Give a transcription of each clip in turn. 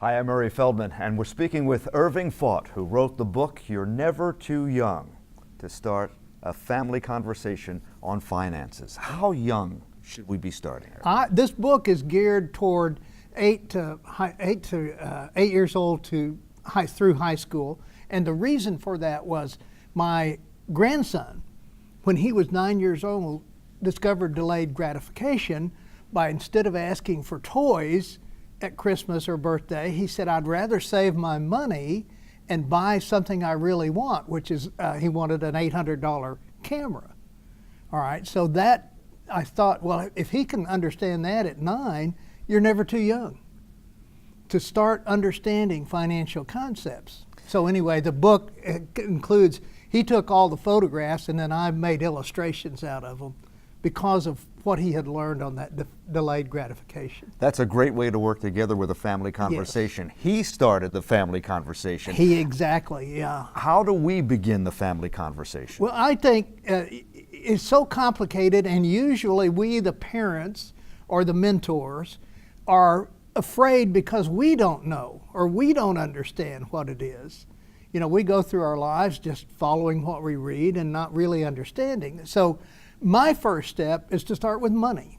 Hi, I'm Murray Feldman, and we're speaking with Irving Faught, who wrote the book, You're Never Too Young, to start a family conversation on finances. How young should we be starting? This book is geared toward 8 years old through high school, and the reason for that was my grandson, when he was 9 years old, discovered delayed gratification by, instead of asking for toys at Christmas or birthday, he said, I'd rather save my money and buy something I really want, which is, he wanted an $800 camera. All right, so that, I thought, well, if he can understand that at 9, you're never too young to start understanding financial concepts. So anyway, the book includes, he took all the photographs and then I made illustrations out of them because of what he had learned on that delayed gratification. That's a great way to work together with a family conversation. Yes. He started the family conversation. Exactly, yeah. How do we begin the family conversation? Well, I think it's so complicated, and usually we, the parents or the mentors, are afraid because we don't know or we don't understand what it is. You know, we go through our lives just following what we read and not really understanding. So my first step is to start with money.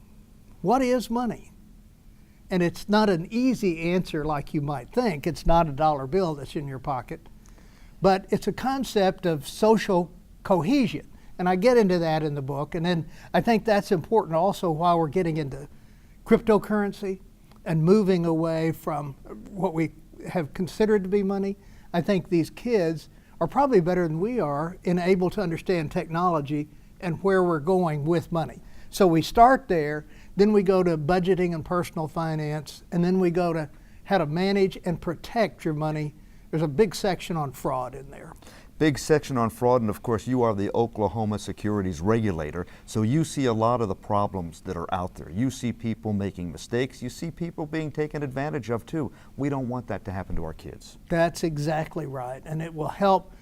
What is money? And it's not an easy answer like you might think. It's not a dollar bill that's in your pocket, but it's a concept of social cohesion. And I get into that in the book. And then I think that's important also while we're getting into cryptocurrency and moving away from what we have considered to be money. I think these kids are probably better than we are and able to understand technology and where we're going with money. So we start there, then we go to budgeting and personal finance, and then we go to how to manage and protect your money. There's a big section on fraud in there. Big section on fraud, and of course you are the Oklahoma Securities Regulator, so you see a lot of the problems that are out there. You see people making mistakes, you see people being taken advantage of too. We don't want that to happen to our kids. That's exactly right, and it will help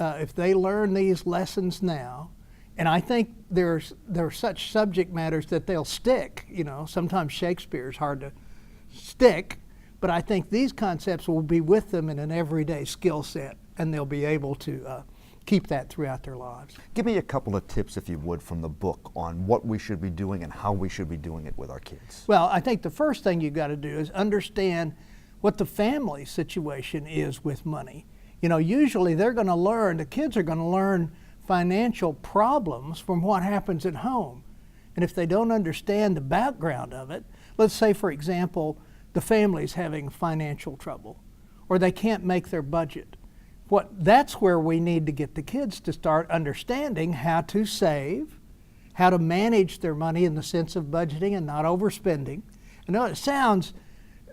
if they learn these lessons now. And I think there are such subject matters that they'll stick. You know, sometimes Shakespeare is hard to stick, but I think these concepts will be with them in an everyday skill set, and they'll be able to keep that throughout their lives. Give me a couple of tips, if you would, from the book on what we should be doing and how we should be doing it with our kids. Well, I think the first thing you've got to do is understand what the family situation is with money. You know, usually they're going to learn, the kids are going to learn financial problems from what happens at home. And if they don't understand the background of it, let's say, for example, the family's having financial trouble or they can't make their budget. That's where we need to get the kids to start understanding how to save, how to manage their money in the sense of budgeting and not overspending. I know it sounds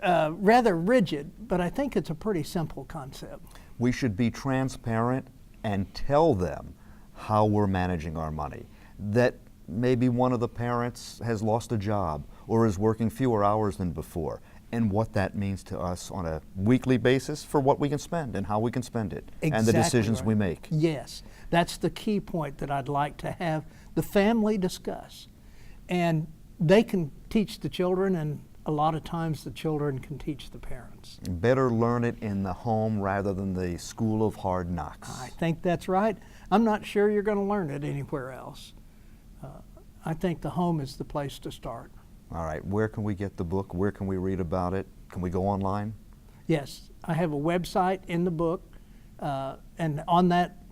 rather rigid, but I think it's a pretty simple concept. We should be transparent and tell them how we're managing our money. That maybe one of the parents has lost a job or is working fewer hours than before, and what that means to us on a weekly basis for what we can spend and how we can spend it, exactly, and the decisions right. we make. Yes, that's the key point that I'd like to have the family discuss. And they can teach the children, and a lot of times the children can teach the parents. Better learn it in the home rather than the school of hard knocks. I think that's right. I'm not sure you're going to learn it anywhere else. I think the home is the place to start. All right, where can we get the book? Where can we read about it? Can we go online? Yes, I have a website in the book, and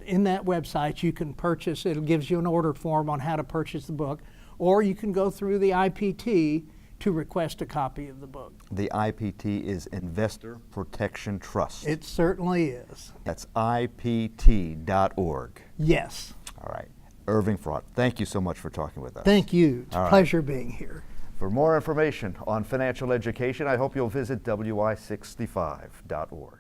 in that website you can purchase, it gives you an order form on how to purchase the book, or you can go through the IPT to request a copy of the book. The IPT is Investor Protection Trust. It certainly is. That's IPT.org. Yes. All right. Irving Faught, thank you so much for talking with us. Thank you. It's a pleasure being here. For more information on financial education, I hope you'll visit wi65.org.